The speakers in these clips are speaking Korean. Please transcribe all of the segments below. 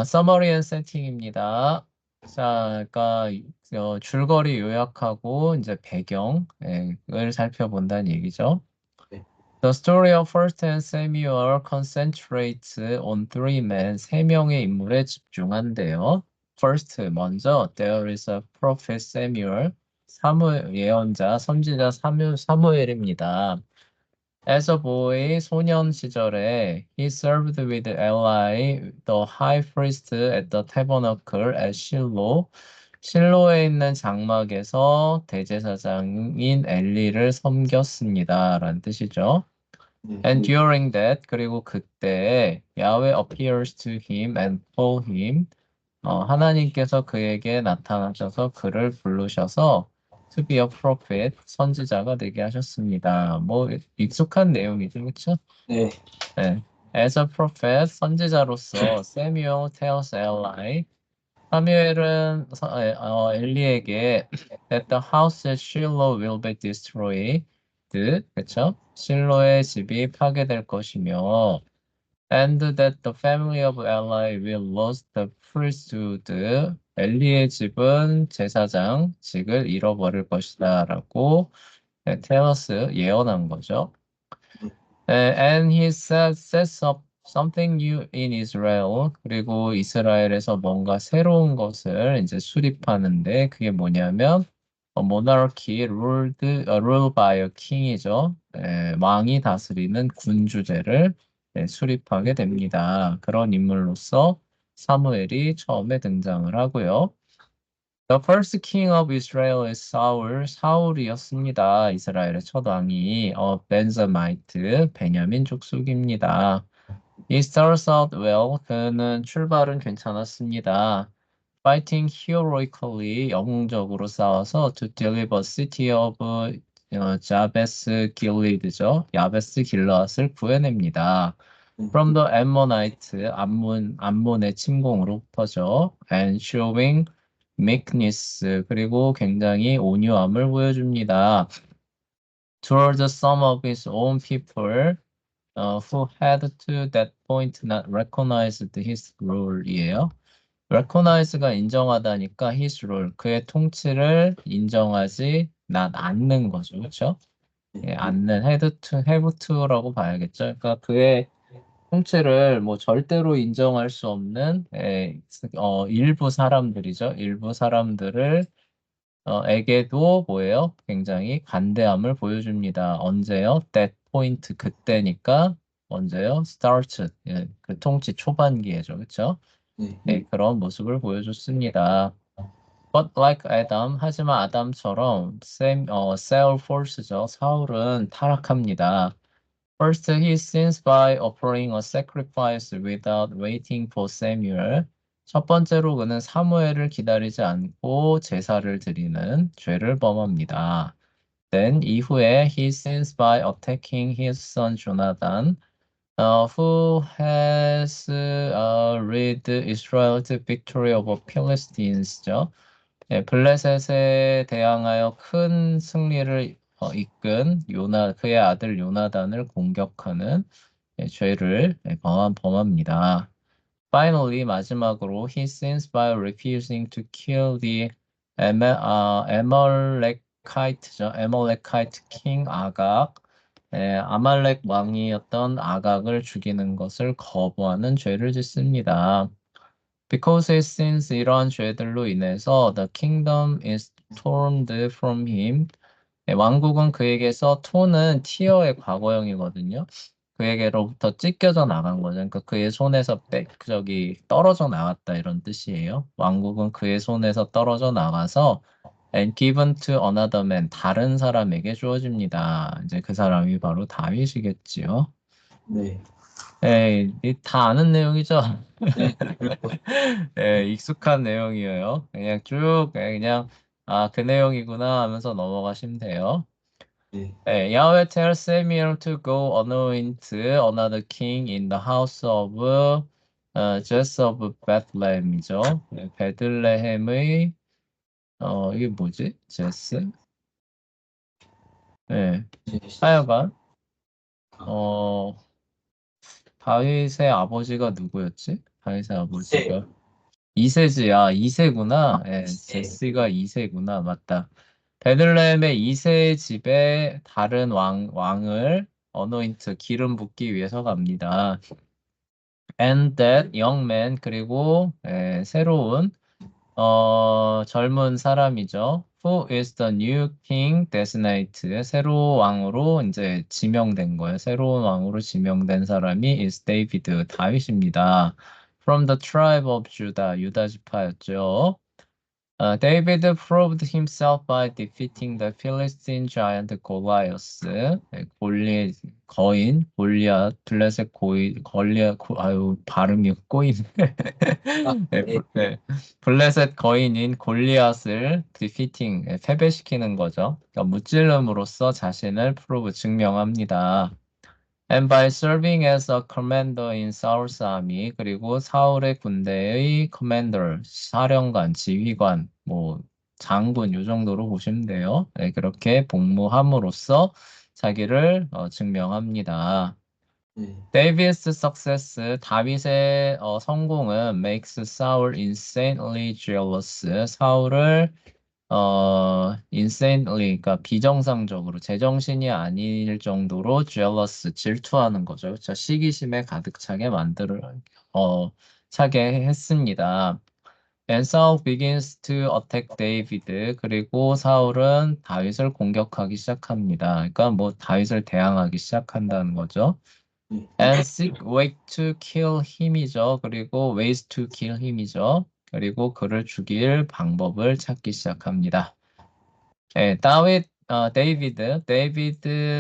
서머리 앤 세팅입니다. 자, 그러니까 줄거리 요약하고 이제 배경을 살펴본다는 얘기죠. 네. The story of First and Samuel concentrates on three men, 세 명의 인물에 집중한대요. First, 먼저, there is a prophet Samuel, 사무엘 예언자, 선지자 사무엘입니다. As a boy, 소년 시절에 he served with Eli, the high priest at the tabernacle at Shiloh. 실로에 있는 장막에서 대제사장인 엘리를 섬겼습니다. 라는 뜻이죠. 네. And during that, 그리고 그때 Yahweh appears to him and told him, 하나님께서 그에게 나타나셔서 그를 부르셔서 to be a prophet, 선지자가 되게 하셨습니다. 뭐 익숙한 내용이죠, 그렇죠? 네. 네. As a prophet, 선지자로서 Samuel tells Eli, 사무엘은 엘리에게 that the house at Shiloh will be destroyed, 그렇죠? 실로의 집이 파괴될 것이며 and that the family of Eli will lose the priesthood. 엘리의 집은 제사장직을 잃어버릴 것이다라고 텔러스 예언한 거죠. And he sets up something new in Israel. 그리고 이스라엘에서 뭔가 새로운 것을 이제 수립하는데 그게 뭐냐면 monarchy ruled by a king이죠. 왕이 다스리는 군주제를 수립하게 됩니다. 그런 인물로서 사무엘이 처음에 등장을 하고요. The first king of Israel is Saul. 사울이었습니다. 이스라엘의 첫 왕이 벤저마이트, 베냐민 족속입니다. He starts out well. 그는 출발은 괜찮았습니다. Fighting heroically, 영웅적으로 싸워서 to deliver city of 자베스 길리드죠. 야베스 길라앗을 구해냅니다. From the Ammonites, 암몬의 침공으로부터죠. And showing meekness, 그리고 굉장히 온유함을 보여줍니다. Towards some of his own people, who had to that point not recognized his rule이에요. recognize가 인정하다니까 his rule, 그의 통치를 인정하지 않는 거죠. 그렇죠? 예, 않는 have to라고 봐야겠죠. 그러니까 그의 통치를 뭐 절대로 인정할 수 없는 일부 사람들이죠. 일부 사람들을 에게도 뭐예요? 굉장히 간대함을 보여줍니다. 언제요? That point 그때니까 언제요? Start 예, 그 통치 초반기에죠, 그렇죠? 네. 네, 그런 모습을 보여줬습니다. But like Adam, 하지만 아담처럼 Saul falls죠. 사울은 타락합니다. First, he sins by offering a sacrifice without waiting for Samuel. 첫 번째로 그는 사무엘을 기다리지 않고 제사를 드리는 죄를 범합니다. Then 이후에 he sins by attacking his son Jonathan, who has led Israel's victory over Philistines,죠. 예, 블레셋에 대항하여 큰 승리를 이끈 그의 아들 요나단을 공격하는 죄를 범합니다. Finally, 마지막으로 he sins by refusing to kill the Amalekite king 아각, 아말렉 왕이었던 아각을 죽이는 것을 거부하는 죄를 짓습니다. Because he sins 이러한 죄들로 인해서 the kingdom is torn from him. 왕국은 그에게서 톤은 티어의 과거형이거든요. 그에게로부터 찢겨져 나간 거죠. 그러니까 그의 손에서 떨어져 나갔다 이런 뜻이에요. 왕국은 그의 손에서 떨어져 나가서 and given to another man, 다른 사람에게 주어집니다. 이제 그 사람이 바로 다윗이겠지요. 네. 다 아는 내용이죠. 네. 익숙한 내용이에요. 그냥 쭉 그 내용이구나 하면서 넘어가시면 돼요. 네. Yahweh tells Samuel to go anoint another king in the house of Jesse of Bethlehem이죠. 베들레헴의 이게 뭐지? 제스? 네. 하여간 다윗의 아버지가 누구였지? 다윗의 네. 아버지가 2세지. 아, 2세구나. 예, 제시가 2세구나. 맞다. 베들레헴의 2세 집에 다른 왕을 어노인트 기름 붓기 위해서 갑니다. And that young man 그리고 새로운 젊은 사람이죠. Who is the new king designated? 새로 왕으로 이제 지명된 거예요. 새로운 왕으로 지명된 사람이 is David, 다윗입니다. From the tribe of Judah, 유다 지파였죠. David proved himself by defeating the Philistine giant Goliath. 골리 거인 골리앗 블레셋 고인 골리앗 아유 발음이 꼬이네. 아, 네, 네. 네. 블레셋 거인인 골리앗을 defeating 패배시키는 거죠. 그러니까 무찔름으로써 자신을 프로브 증명합니다. And by serving as a commander in Saul's army, 그리고 사울의 군대의 commander, 사령관, 지휘관, 뭐 장군 요 정도로 보시면 돼요. 네, 그렇게 복무함으로써 자기를 증명합니다. 네. David's success, 다윗의 성공은 makes Saul insanely jealous. 사울을 insanely, 그러니까 비정상적으로 제정신이 아닐 정도로 jealous, 질투하는 거죠. 그렇죠? 시기심에 가득 차게 했습니다. And Saul begins to attack David. 그리고 사울은 다윗을 공격하기 시작합니다. 그러니까 뭐 다윗을 대항하기 시작한다는 거죠. 네. And seek way to kill him이죠. 그리고 ways to kill him이죠. 그리고 그를 죽일 방법을 찾기 시작합니다. 네, 데이비드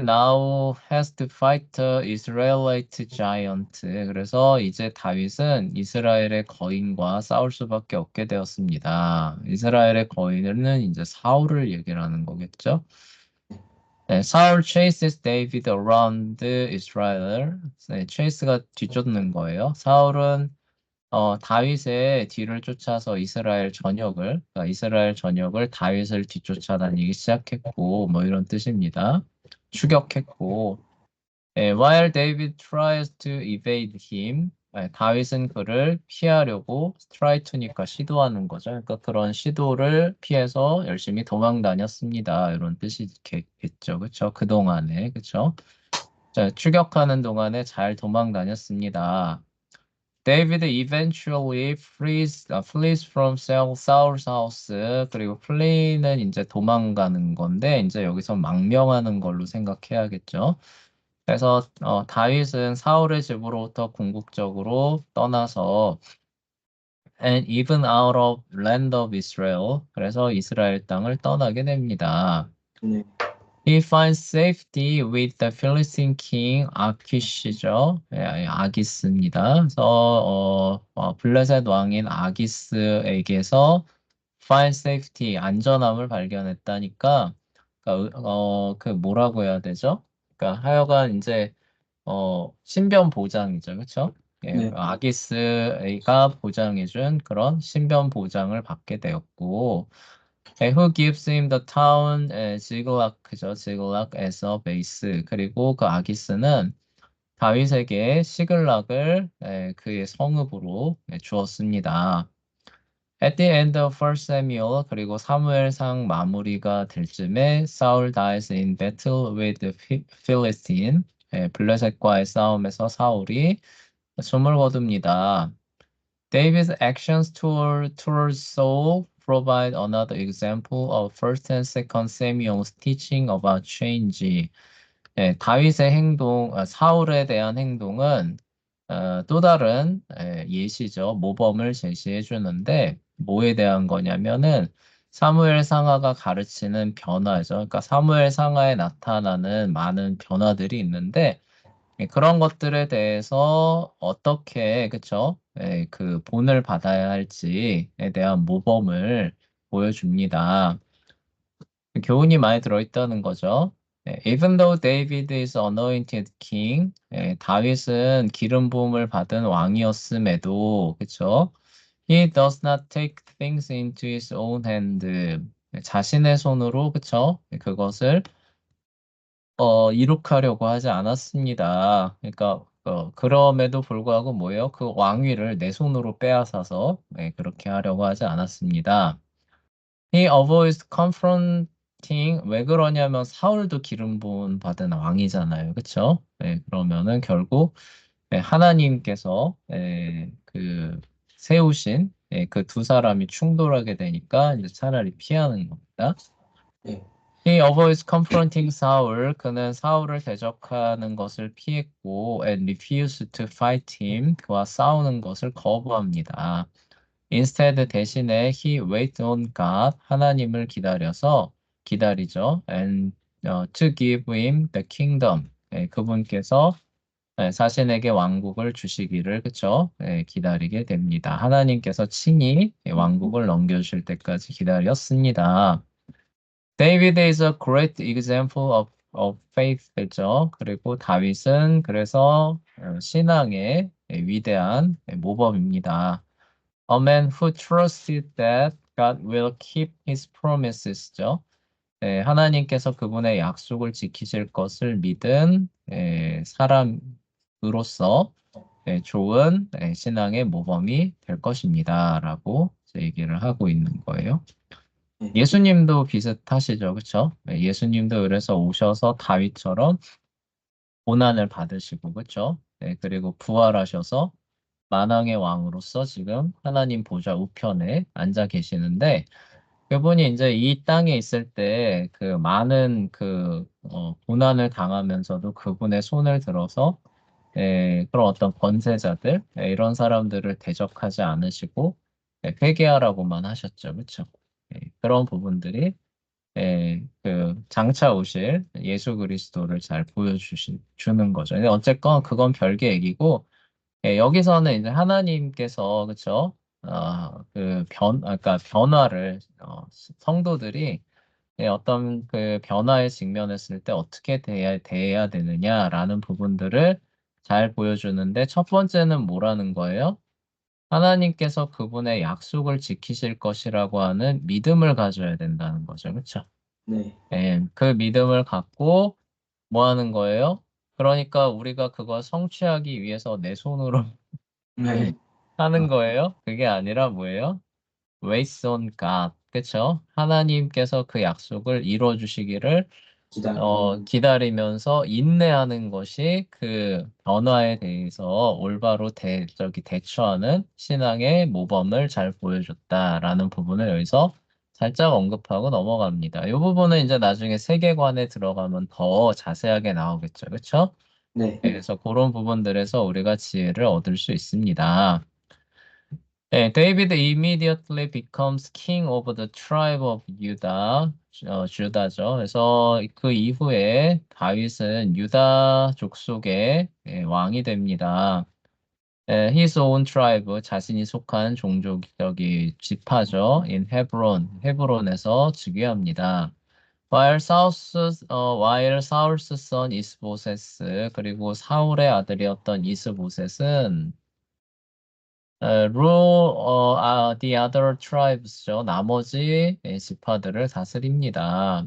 now has to fight the Israelite giant. 그래서 이제 다윗은 이스라엘의 거인과 싸울 수밖에 없게 되었습니다. 이스라엘의 거인은 이제 사울을 얘기를 하는 거겠죠. 네, 사울 chases David around Israel. 네, chase가 뒤쫓는 거예요. 사울은 다윗의 뒤를 쫓아서 그러니까 이스라엘 전역을 다윗을 뒤쫓아 다니기 시작했고, 뭐 이런 뜻입니다. 추격했고, while David tries to evade him, 다윗은 그를 피하려고 try to니까 시도하는 거죠. 그러니까 그런 시도를 피해서 열심히 도망 다녔습니다. 이런 뜻이겠죠. 그렇죠? 그동안에, 그렇죠? 자, 추격하는 동안에 잘 도망 다녔습니다. David eventually flees from Saul's house. 그리고 flee는 이제 도망가는 건데, 이제 여기서 망명하는 걸로 생각해야겠죠. 그래서 다윗은 사울의 집으로부터 궁극적으로 떠나서 and even out of land of Israel. 그래서 이스라엘 땅을 떠나게 됩니다. 네. He finds safety with the Philistine king 아키시죠. 아기스입니다. 그래서 블레셋 왕인 아기스에게서 find safety 안전함을 발견했다니까 그 뭐라고 해야 되죠? 그러니까 하여간 이제 신변 보장이죠. 그렇죠? 예, 네. 아기스가 보장해준 그런 신변 보장을 받게 되었고 who gives him the town 지글락이죠. 지글락 as a base. 그리고 그 아기스는 다윗에게 시글락을 그의 성읍으로 주었습니다. At the end of 1 Samuel 그리고 사무엘상 마무리가 될 쯤에 Saul dies in battle with the Philistine. 블레셋과의 싸움에서 사울이 숨을 거둡니다. David's actions towards Saul provide another example of first and second Samuel's teaching about change. 다윗의 사울에 대한 행동은 또 다른 예시죠. 모범을 제시해 주는데 뭐에 대한 거냐면은 사무엘 상하가 가르치는 변화죠. 그러니까 사무엘 상하에 나타나는 많은 변화들이 있는데 그런 것들에 대해서 어떻게, 그쵸? 그 본을 받아야 할지에 대한 모범을 보여줍니다. 교훈이 많이 들어있다는 거죠. Even though David is anointed king, 다윗은 기름 부음을 받은 왕이었음에도, 그쵸? He does not take things into his own hand. 자신의 손으로, 그쵸? 그것을 이룩하려고 하지 않았습니다. 그러니까 그럼에도 불구하고 뭐예요? 그 왕위를 내 손으로 빼앗아서 그렇게 하려고 하지 않았습니다. He avoids confronting. 왜 그러냐면 사울도 기름 부음 받은 왕이잖아요. 그쵸? 그러면은 결국 하나님께서 그 세우신 그 두 사람이 충돌하게 되니까 이제 차라리 피하는 겁니다. 네. He avoids confronting Saul. 그는 사울을 대적하는 것을 피했고 and refused to fight him. 그와 싸우는 것을 거부합니다. Instead 대신에 he wait on God. 하나님을 기다리죠. And to give him the kingdom. 그분께서 자신에게 왕국을 주시기를 그쵸? 기다리게 됩니다. 하나님께서 친히 왕국을 넘겨주실 때까지 기다렸습니다. David is a great example of faith. 그죠? 그리고 다윗은 그래서 신앙의 위대한 모범입니다. A man who trusted that God will keep his promises죠. 하나님께서 그분의 약속을 지키실 것을 믿은 사람으로서 좋은 신앙의 모범이 될 것입니다. 라고 얘기를 하고 있는 거예요. 네. 예수님도 비슷하시죠. 그쵸? 예수님도 그래서 오셔서 다윗처럼 고난을 받으시고, 그쵸? 그리고 부활하셔서 만왕의 왕으로서 지금 하나님 보좌 우편에 앉아 계시는데, 그분이 이제 이 땅에 있을 때 그 많은 고난을 당하면서도 그분의 손을 들어서 그런 어떤 권세자들 이런 사람들을 대적하지 않으시고 회개하라고만 하셨죠, 그렇죠? 그런 부분들이 그 장차 오실 예수 그리스도를 잘 주는 거죠. 근데 어쨌건 그건 별개 얘기고 여기서는 이제 하나님께서 그렇죠? 그러니까 변화를 성도들이 어떤 그 변화에 직면했을 때 어떻게 대해야 되느냐라는 부분들을 잘 보여주는데 첫 번째는 뭐라는 거예요? 하나님께서 그분의 약속을 지키실 것이라고 하는 믿음을 가져야 된다는 거죠. 그렇죠? 네. 그 믿음을 갖고 뭐 하는 거예요? 그러니까 우리가 그걸 성취하기 위해서 내 손으로 네. 하는 아, 거예요? 그게 아니라 뭐예요? Wait on God. 그쵸? 하나님께서 그 약속을 이루어 주시기를 기다리면서 인내하는 것이 그 변화에 대해서 올바로 대처하는 신앙의 모범을 잘 보여줬다라는 부분을 여기서 살짝 언급하고 넘어갑니다. 이 부분은 이제 나중에 세계관에 들어가면 더 자세하게 나오겠죠. 그쵸? 네. 그래서 그런 부분들에서 우리가 지혜를 얻을 수 있습니다. David immediately becomes king of the tribe of Judah, 주다죠. 그래서 그 이후에 다윗은 유다 족속의 왕이 됩니다. His own tribe, 자신이 속한 종족적이 지파죠. In Hebron, 헤브론에서 즉위합니다. while Saul's son 이스보셋, 그리고 사울의 아들이었던 이스보셋은 the other tribes죠. 나머지 지파들을 다스립니다.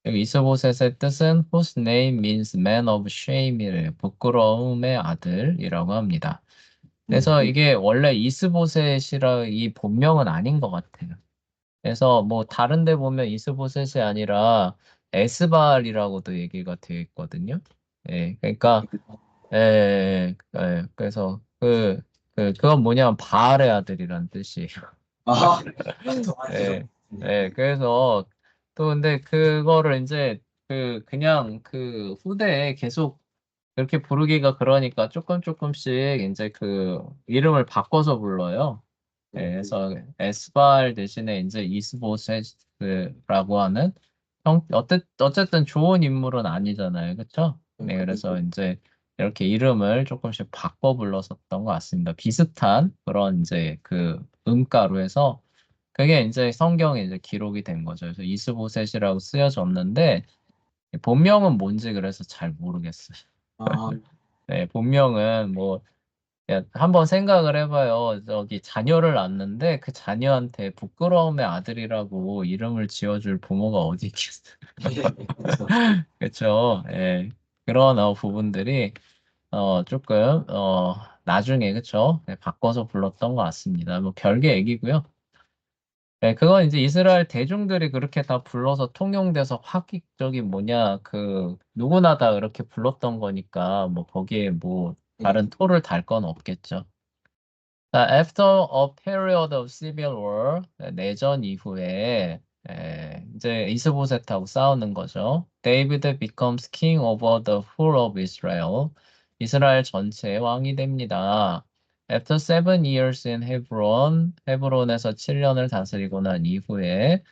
여기 이스보셋의 뜻은 whose name means man of shame이래요. 부끄러움의 아들이라고 합니다. 네. 그래서 이게 원래 이스보셋이라 이 본명은 아닌 것 같아요. 그래서 뭐 다른 데 보면 이스보셋이 아니라 에스발이라고도 얘기가 되어 있거든요. 그러니까 그래서 그건 뭐냐면 바알의 아들이란 뜻이에요. 아, 또 맞죠. 예, 네. 그래서 또 근데 그거를 이제 그냥 그 후대에 계속 그렇게 부르기가 그러니까 조금씩 이제 그 이름을 바꿔서 불러요. 네. 그래서 에스발 대신에 이제 이스보셋라고 하는 어쨌든 좋은 인물은 아니잖아요. 그쵸? 네, 그래서 이제 이렇게 이름을 조금씩 바꿔 불렀었던 것 같습니다. 비슷한 그런 이제 그 음가로 해서 그게 이제 성경에 이제 기록이 된 거죠. 그래서 이스보셋이라고 쓰여졌는데 본명은 뭔지 그래서 잘 모르겠어요. 아, 네, 본명은 뭐 한번 생각을 해봐요. 저기 자녀를 낳는데 그 자녀한테 부끄러움의 아들이라고 이름을 지어줄 부모가 어디 있겠어요. 네. 그렇죠. 그렇죠. 그런 부분들이 조금 나중에 그쵸? 네, 바꿔서 불렀던 것 같습니다. 뭐 별개 얘기고요. 네, 그건 이제 이스라엘 대중들이 그렇게 다 불러서 통용돼서 확익적인 뭐냐 그 누구나 다 그렇게 불렀던 거니까 뭐 거기에 뭐 네. 다른 토를 달 건 없겠죠. 자, After a period of civil war, 내전 이후에 이제 이스보셋하고 싸우는 거죠. David becomes king over the whole of Israel. 이스라엘 전체의 왕이 됩니다. After 7 years in Hebron, 헤브론에서 7년을 다스리고 난 이후에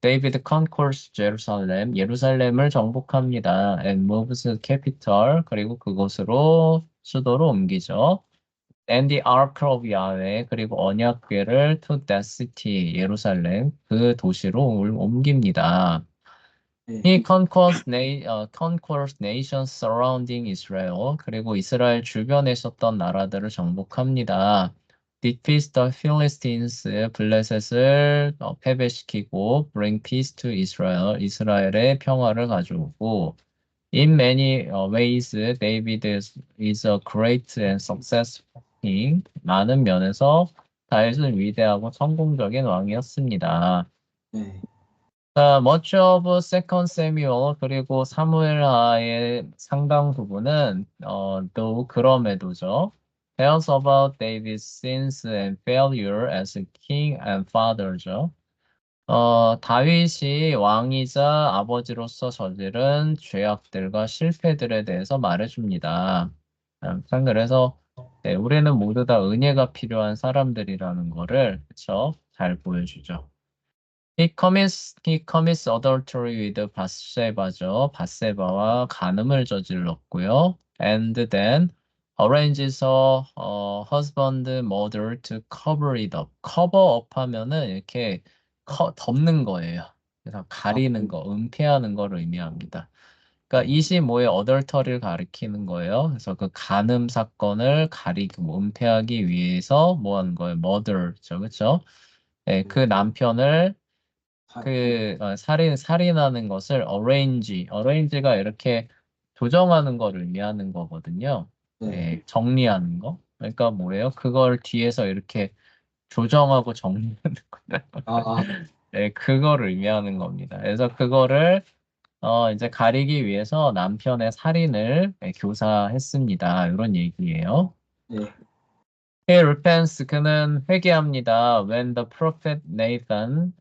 David conquers Jerusalem, 예루살렘을 정복합니다. And moves capital, 그리고 그곳으로 수도로 옮기죠. And the Ark of Yahweh 그리고 언약궤를 to that city 예루살렘 그 도시로 옮깁니다. 네. He conquers nations surrounding Israel 그리고 이스라엘 주변에 있었던 나라들을 정복합니다. Defeats the Philistines 블레셋을 패배시키고 bring peace to Israel 이스라엘의 평화를 가져오고 In many ways, David is a great and successful king. 많은 면에서 다윗은 위대하고 성공적인 왕이었습니다. 네. Much of Second Samuel 그리고 사무엘하의 상당 부분은 또 그럼에도죠. tells about David's sins and failure as a king and father죠. 다윗이 왕이자 아버지로서 저지른 죄악들과 실패들에 대해서 말해줍니다. 그래서 네, 우리는 모두 다 은혜가 필요한 사람들이라는 거를 그쵸? 잘 보여주죠. He commits adultery with 바세바죠. 바세바와 간음을 저질렀고요. And then arranges a husband murder to cover it up. cover up 하면은 이렇게 덮는 거예요. 그래서 아, 가리는 거, 은폐하는 거를 의미합니다. 그러니까 25의 어덜터리를 가리키는 거예요. 그래서 그 간음 사건을 가리고 뭐 은폐하기 위해서 뭐 하는 거예요? murder죠. 그렇죠? 네, 그 남편을 살인하는 것을 arrange가 이렇게 조정하는 거를 의미하는 거거든요. 네. 예, 정리하는 거. 그러니까 뭐예요? 그걸 뒤에서 이렇게 조정하고 정리하는 거. 아, 예, 그거를 의미하는 겁니다. 그래서 그거를 이제 가리기 위해서 남편의 살인을 교사했습니다. 이런 얘기예요. 네. He repents. 그는 회개합니다. When the prophet Nathan,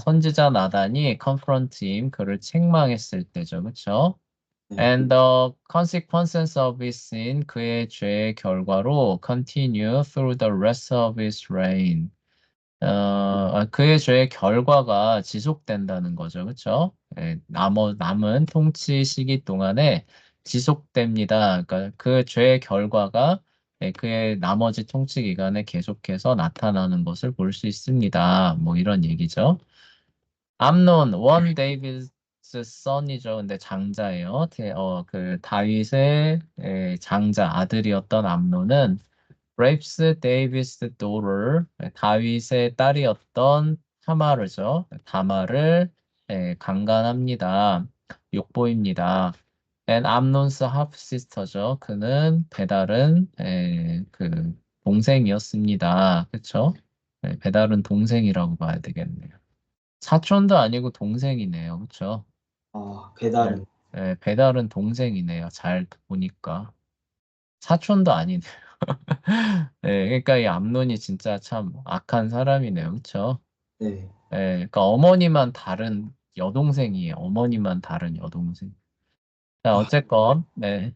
선지자 나단이 confront him, 그를 책망했을 때죠. 그쵸? 네. And the consequences of his sin, 그의 죄의 결과로 continue through the rest of his reign. 그의 죄의 결과가 지속된다는 거죠. 그쵸? 예, 남은 통치 시기 동안에 지속됩니다. 그러니까 그 죄의 결과가 그의 나머지 통치 기간에 계속해서 나타나는 것을 볼 수 있습니다. 뭐 이런 얘기죠. 암논, 원 데이비스 son이죠. 근데 장자예요. 그 다윗의 장자 아들이었던 암논은 브레이브스 데이비스 도를 다윗의 딸이었던 다마를 강간합니다. 욕보입니다. And 암논스 하프 시스터죠. 그는 배달은 그 동생이었습니다. 그쵸? 배달은 동생이라고 봐야 되겠네요. 사촌도 아니고 동생이네요. 그쵸? 네. 배달은. 배달은 동생이네요. 잘 보니까. 사촌도 아니네요. 네, 그러니까 이 암논이 진짜 참 악한 사람이네요. 그쵸? 네. 그러니까 어머니만 다른 여동생이에요. 어머니만 다른 여동생. 자, 아, 어쨌건, 네.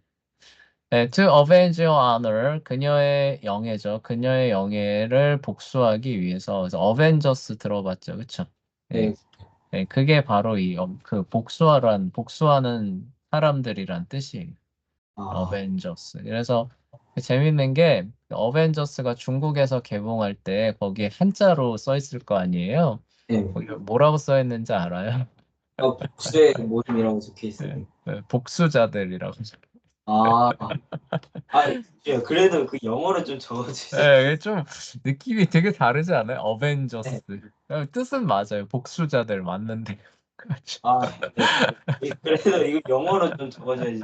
네, to avenge your honor, 그녀의 영예죠. 그녀의 영예를 복수하기 위해서, 그래서 어벤져스 들어봤죠. 그쵸? 네, 네. 네, 그게 바로 그 복수하는 사람들이란 뜻이에요. 아, 어벤져스. 그래서 재밌는 게 어벤져스가 중국에서 개봉할 때 거기에 한자로 써 있을 거 아니에요. 네. 거기 뭐라고 써 있는지 알아요? 복수의 모임이라고 적혀 네, 있어요. 복수자들이라고. 아, 예, 그래도 그 영어로 좀 적어주세요. 네, 좀 느낌이 되게 다르지 않아요? 어벤져스. 네. 뜻은 맞아요. 복수자들 맞는데. 아, 네. 그래도 이거 영어로 좀 적어줘야지.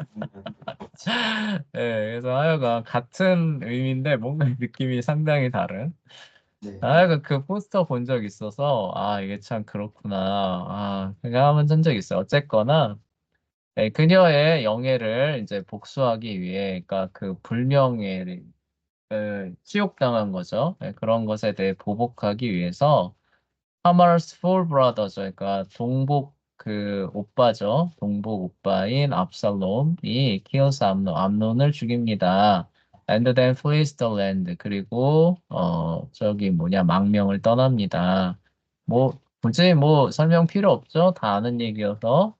네, 그래서 하여간 같은 의미인데 뭔가 느낌이 상당히 다른. 네. 하여간 그 포스터 본 적 있어서 아 이게 참 그렇구나. 아 생각하면 한 적 있어요. 어쨌거나 네, 그녀의 영예를 이제 복수하기 위해, 그러니까 그 불명예를 치욕당한 거죠. 네, 그런 것에 대해 보복하기 위해서 하마스 풀 브라더죠. 그러니까 동복 그 오빠죠. 동복 오빠인 압살롬이 키어스 암론을 죽입니다. And then flees the land. 그리고 저기 뭐냐 망명을 떠납니다. 뭐 굳이 뭐 설명 필요 없죠. 다 아는 얘기여서.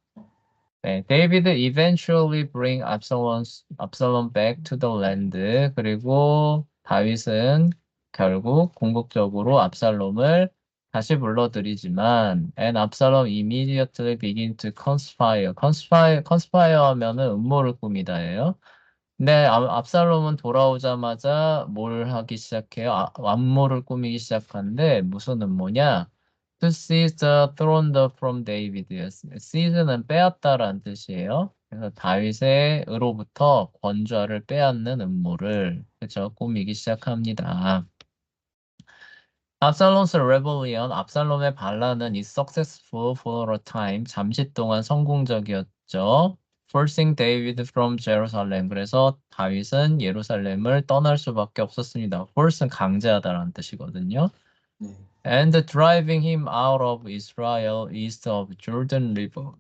네, David eventually bring Absalom back to the land. 그리고 다윗은 결국 궁극적으로 압살롬을 다시 불러들이지만, and Absalom immediately begin to conspire. conspire 하면은 음모를 꾸미다예요. 근데 압살롬은 돌아오자마자 뭘 하기 시작해요? 암모를 꾸미기 시작하는데 무슨 음모냐? To seize the throne from David였어요. seize는 빼앗다라는 뜻이에요. 그래서 다윗의 으로부터 권좌를 빼앗는 음모를 그쵸 꾸미기 시작합니다. 압살롬's rebellion, 압살롬의 반란은 is successful for a time, 잠시 동안 성공적이었죠. Forcing David from Jerusalem. 그래서 다윗은 예루살렘을 떠날 수밖에 없었습니다. force는 강제하다라는 뜻이거든요. 네. And driving him out of Israel east of Jordan River.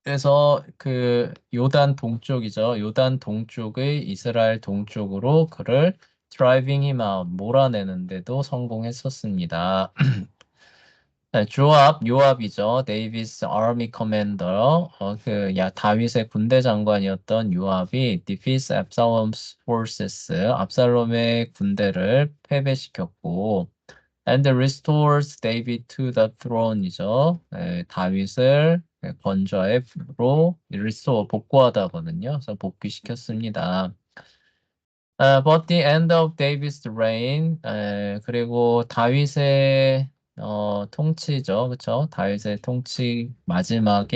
그래서 그 요단 동쪽이죠. 요단 동쪽의 이스라엘 동쪽으로 그를 driving him out 몰아내는데도 성공했었습니다. 네, 요압이죠. 데이비스 아미 커맨더. 다윗의 군대 장관이었던 요압이 defeats Absalom's forces. 압살롬의 군대를 패배시켰고 and restores David to the throne이죠. 네, 다윗을 권좌로 restore 복구하다거든요. 그래서 복귀시켰습니다. But the end of David's reign, 그리고 다윗의 통치죠, 그렇죠? 다윗의 통치 마지막은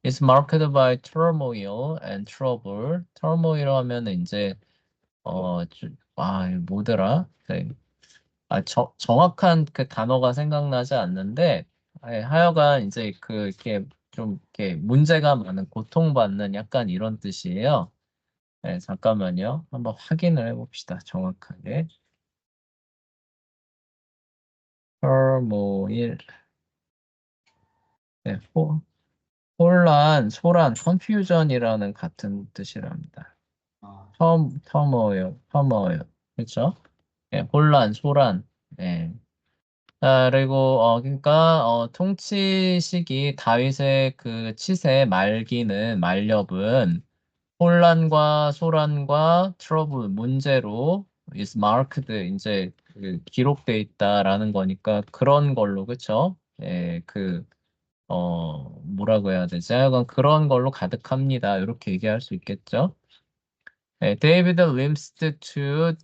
is marked by turmoil and trouble. turmoil 하면은 이제 뭐더라? 네. 정확한 그 단어가 생각나지 않는데, 하여간 이제 이렇게 좀 이렇게 문제가 많은 고통받는 약간 이런 뜻이에요. 네, 잠깐만요. 한번 확인을 해봅시다. 정확하게. turmoil. 네, 소란, confusion이라는 같은 뜻이랍니다. 아, turmoil. 그렇죠? 네, 혼란, 소란. 네. 그리고 그러니까 통치 시기 다윗의 그 치세 말기는 혼란과 소란과 트러블 문제로 is marked 이제 그 기록돼 있다라는 거니까 그런 걸로 그쵸? 예, 뭐라고 해야 되지? 하여간 그런 걸로 가득합니다. 이렇게 얘기할 수 있겠죠? 네, 데이비드 림스트 to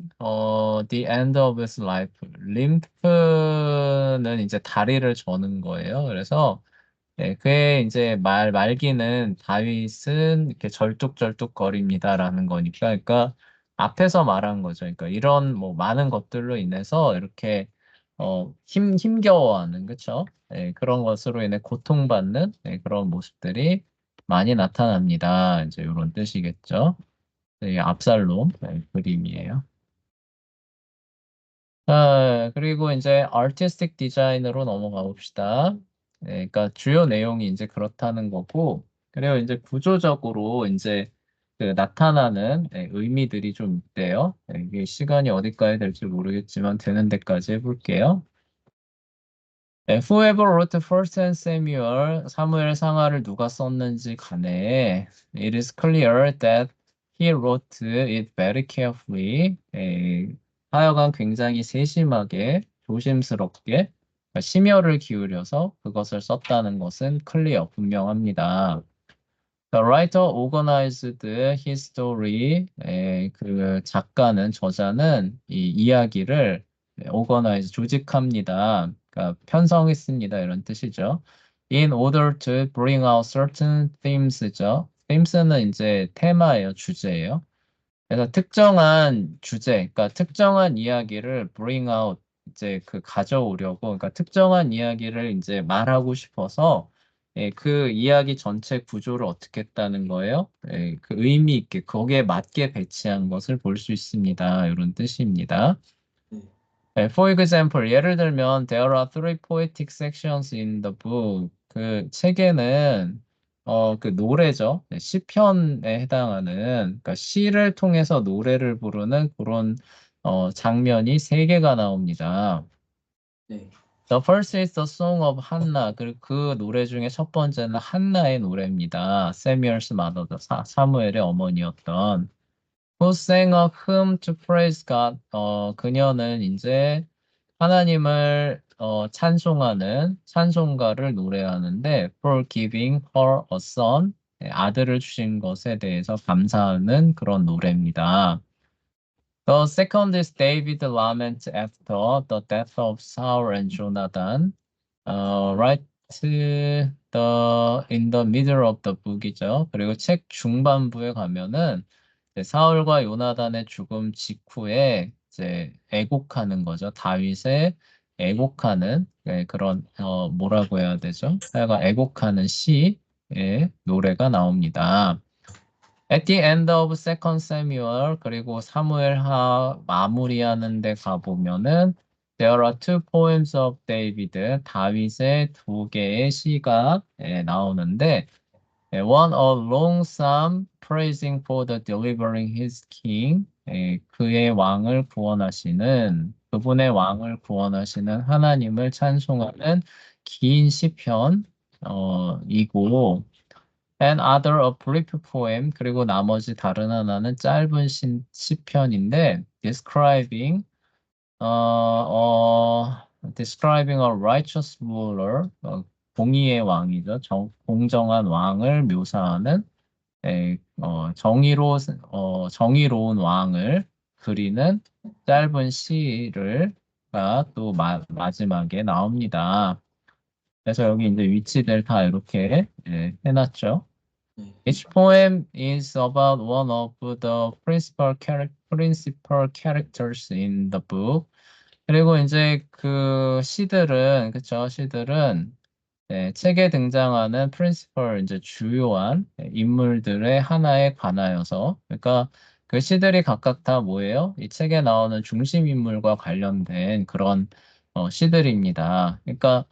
the end of his life. 림프는 이제 다리를 저는 거예요. 그래서 그의 이제 말기는 다윗은 이렇게 절뚝절뚝거립니다라는 거니까, 그러니까 앞에서 말한 거죠. 그러니까 이런 뭐 많은 것들로 인해서 이렇게 힘겨워하는, 그쵸? 그런 것으로 인해 고통받는 그런 모습들이 많이 나타납니다. 이제 이런 뜻이겠죠. 압살롬 그림이에요. 그리고 이제 아티스틱 디자인으로 넘어가 봅시다. 그러니까 주요 내용이 이제 그렇다는 거고, 그리고 이제 구조적으로 이제 그 나타나는 의미들이 좀 있대요. 이게 시간이 어디까지 될지 모르겠지만 되는 데까지 해볼게요. Whoever wrote First and Samuel, 사무엘 상하를 누가 썼는지 간에 it is clear that he wrote it very carefully. 하여간 굉장히 세심하게, 조심스럽게, 심혈을 기울여서 그것을 썼다는 것은 클리어, 분명합니다. The writer organized his story. 그 저자는 이 이야기를 organize, 조직합니다. 그러니까 편성했습니다. 이런 뜻이죠. in order to bring out certain themes죠. themes는 이제 테마예요, 주제예요. 그래서 특정한 주제, 그러니까 특정한 이야기를 bring out 이제 그 가져오려고, 그러니까 특정한 이야기를 이제 말하고 싶어서 예, 그 이야기 전체 구조를 어떻게 했다는 거예요? 예, 그 의미 있게 거기에 맞게 배치한 것을 볼 수 있습니다. 이런 뜻입니다. 네. 네, for example, 예를 들면 there are three poetic sections in the book. 그 책에는 그 노래죠. 네, 시편에 해당하는 그러니까 시를 통해서 노래를 부르는 그런 장면이 세 개가 나옵니다. 네. The first is the song of Hannah. 그리고 그 노래 중에 첫 번째는 한나의 노래입니다. Samuel's mother, 사무엘의 어머니였던. Who sang a hymn to praise God. 그녀는 이제 하나님을 찬송하는 찬송가를 노래하는데 for giving her a son, 아들을 주신 것에 대해서 감사하는 그런 노래입니다. The second is David lament after the death of Saul and Jonathan. Right to the in the middle of the book이죠. 그리고 책 중반부에 가면은 이제 사울과 요나단의 죽음 직후에 이제 애곡하는 거죠. 다윗의 애곡하는 그런 뭐라고 해야 되죠? 하여간 애곡하는 시의 노래가 나옵니다. At the end of Second Samuel 그리고 사무엘하 마무리하는 데 가보면은 There are two poems of David. 다윗의 두 개의 시가 나오는데 One a long psalm praising for the delivering his king. 그의 왕을 구원하시는 그분의 왕을 구원하시는 하나님을 찬송하는 긴 시편 이고 and other a brief poem 그리고 나머지 다른 하나는 짧은 시편인데 describing a righteous ruler 공의의 왕이죠. 공정한 왕을 묘사하는 정의로운 왕을 그리는 짧은 시가 또 마지막에 나옵니다. 그래서 여기 이제 위치들 다 이렇게 해놨죠. 네. Each poem is about one of the principal characters in the book. 그리고 이제 그 시들은, 그쵸? 시들은 책에 등장하는 principal, 이제 주요한 인물들의 하나에 관하여서, 그러니까 그 시들이 각각 다 뭐예요? 이 책에 나오는 중심 인물과 관련된 그런 시들입니다. 그러니까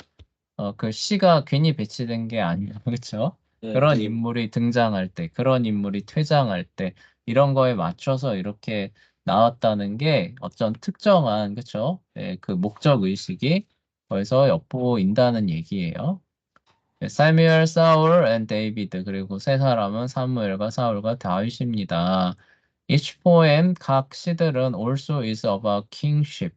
그 시가 괜히 배치된 게 아니에요. 그렇죠? 네, 그런 네. 인물이 등장할 때, 그런 인물이 퇴장할 때, 이런 거에 맞춰서 이렇게 나왔다는 게 어떤 특정한, 그렇죠? 그 목적 의식이 거기서 엿보인다는 얘기예요. 사무엘, 사울, and 데이비드 그리고 세 사람은 사무엘과 사울과 다윗입니다. Each poem 각 시들은 also is about kingship.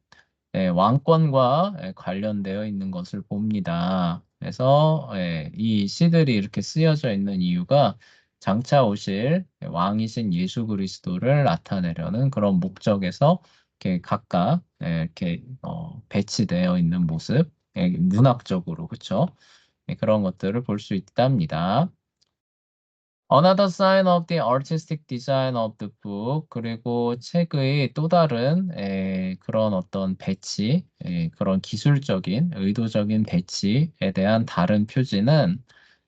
왕권과 관련되어 있는 것을 봅니다. 그래서 이 시들이 이렇게 쓰여져 있는 이유가 장차 오실 왕이신 예수 그리스도를 나타내려는 그런 목적에서 이렇게 각각 이렇게 배치되어 있는 모습, 문학적으로 그렇죠? 그런 것들을 볼 수 있답니다. Another sign of the artistic design of the book. 그리고 책의 또 다른 그런 어떤 배치, 그런 기술적인, 의도적인 배치에 대한 다른 표지는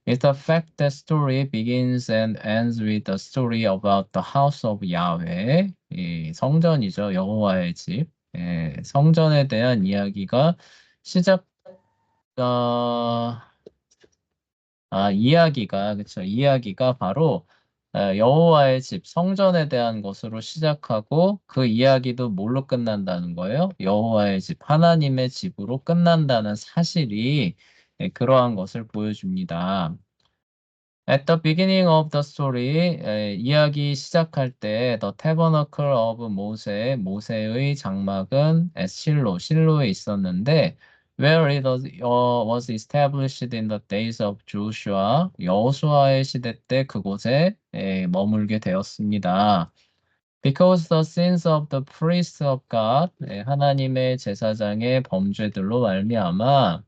is the fact that story begins and ends with the story about the house of Yahweh. 이 성전이죠. 여호와의 집. 성전에 대한 이야기가 시작, 어, 이야기가, 그쵸. 이야기가 바로 여호와의 집, 성전에 대한 것으로 시작하고 그 이야기도 뭘로 끝난다는 거예요? 여호와의 집, 하나님의 집으로 끝난다는 사실이 그러한 것을 보여줍니다. At the beginning of the story, 이야기 시작할 때 The Tabernacle of Moses, 모세의 장막은 실로에 있었는데 where it was established in the days of Joshua, 여호수아의 시대 때 그곳에 머물게 되었습니다. Because the sins of the priests of God, 하나님의 제사장의 범죄들로 말미암아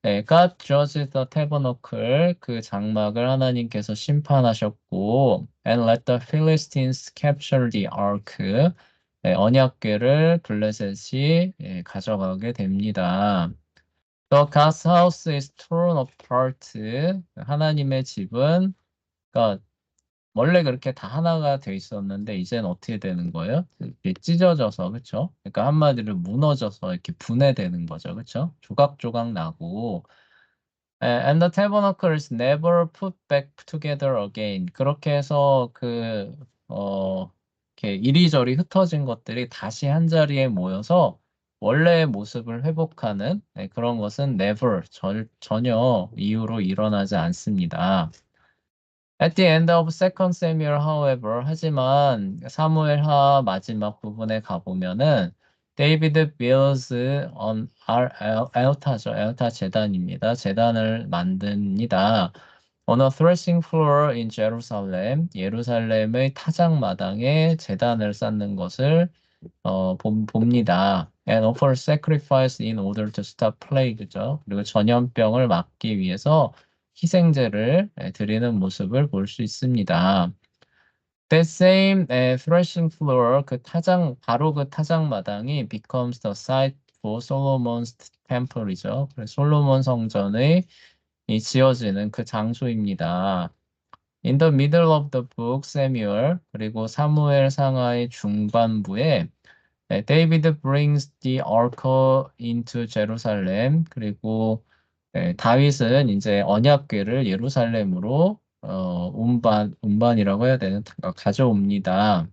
God judged the tabernacle, 그 장막을 하나님께서 심판하셨고, and let the Philistines capture the ark, 언약궤를 블레셋이 가져가게 됩니다. The God's house is torn apart. 하나님의 집은, 그러니까 원래 그렇게 다 하나가 돼 있었는데 이제는 어떻게 되는 거예요? 이렇게 찢어져서, 그렇죠? 그러니까 한마디로 무너져서 이렇게 분해되는 거죠, 그렇죠? 조각조각 나고. And the tabernacle is never put back together again. 그렇게 해서 이렇게 이리저리 흩어진 것들이 다시 한 자리에 모여서 원래의 모습을 회복하는 그런 것은 never, 전혀 이후로 일어나지 않습니다. At the end of Second Samuel, however, 하지만 사무엘하 마지막 부분에 가보면은 David builds on altar죠. altar 제단입니다. 제단을 만듭니다. On a threshing floor in Jerusalem, 예루살렘의 타작마당에 제단을 쌓는 것을 봅니다. And offer sacrifice in order to stop plague죠. 그리고 전염병을 막기 위해서 희생제를 드리는 모습을 볼 수 있습니다. That same threshing floor, 바로 그 타작마당이 becomes the site for Solomon's temple이죠. 그래서 솔로몬 성전의 이 지어지는 그 장소입니다. In the middle of the book, Samuel, 그리고 사무엘 상하의 중반부에 David brings the ark into Jerusalem. 그리고 다윗은 이제 언약궤를 예루살렘으로 운반이라고 해야 되는 가져옵니다.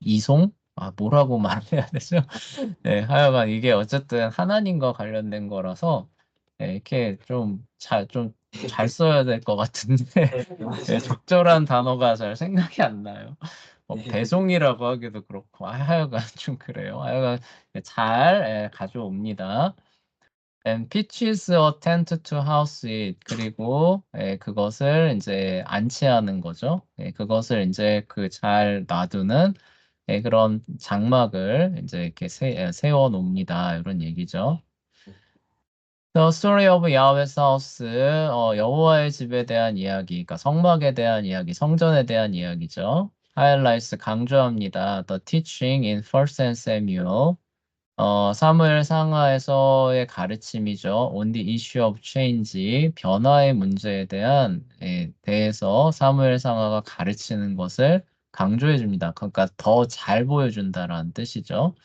이송? 뭐라고 말해야 되죠? 네, 하여간 이게 어쨌든 하나님과 관련된 거라서 이렇게 좀 잘 써야 될 것 같은데 네, 적절한 단어가 잘 생각이 안 나요. 네. 배송이라고 하기도 그렇고 하여간 좀 그래요. 하여간 잘 가져옵니다. And pitches a tent to house it. 그리고 그것을 이제 안치하는 거죠. 그것을 이제 잘 놔두는 그런 장막을 이제 이렇게 세워 놓습니다. 이런 얘기죠. The story of Yahweh's house, 여호와의 집에 대한 이야기, 그러니까 성막에 대한 이야기, 성전에 대한 이야기죠. highlights 강조합니다. The teaching in First and Samuel, 사무엘 상하에서의 가르침이죠. On the issue of change, 변화의 문제에 대해서 사무엘 상하가 가르치는 것을 강조해 줍니다. 그러니까 더 잘 보여준다라는 뜻이죠.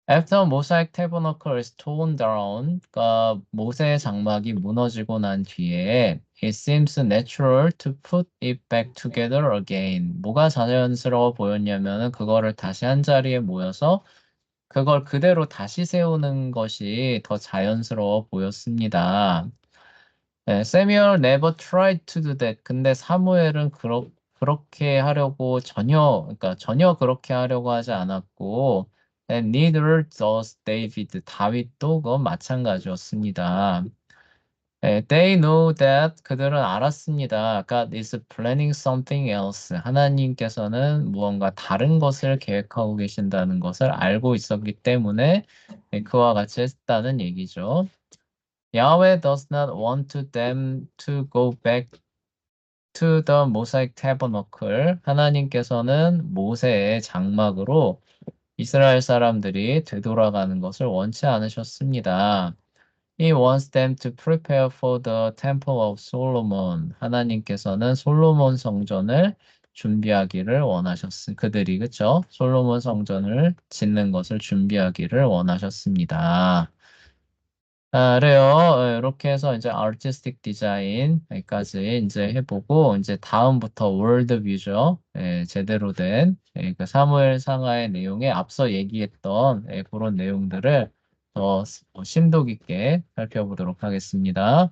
After Mosaic Tabernacle is torn down, 그러니까 모세의 장막이 무너지고 난 뒤에 it seems natural to put it back together again. 뭐가 자연스러워 보였냐면은 그거를 다시 한 자리에 모여서 그걸 그대로 다시 세우는 것이 더 자연스러워 보였습니다. Samuel never tried to do that. 근데 사무엘은 그렇게 하려고 그러니까 전혀 그렇게 하려고 하지 않았고, and neither does David. 다윗도 그건 마찬가지였습니다. They know that. 그들은 알았습니다. God is planning something else. 하나님께서는 무언가 다른 것을 계획하고 계신다는 것을 알고 있었기 때문에 그와 같이 했다는 얘기죠. Yahweh does not want them to go back to the Mosaic tabernacle. 하나님께서는 모세의 장막으로 이스라엘 사람들이 되돌아가는 것을 원치 않으셨습니다. He wants them to prepare for the temple of Solomon. 하나님께서는 솔로몬 성전을 준비하기를 그들이, 그쵸? 솔로몬 성전을 짓는 것을 준비하기를 원하셨습니다. 그래요. 이렇게 해서 이제 아티스틱 디자인까지 이제 해보고, 이제 다음부터 월드뷰죠. 제대로 된, 그 사무엘 상하의 내용에 앞서 얘기했던 그런 내용들을 더 심도 깊게 살펴보도록 하겠습니다.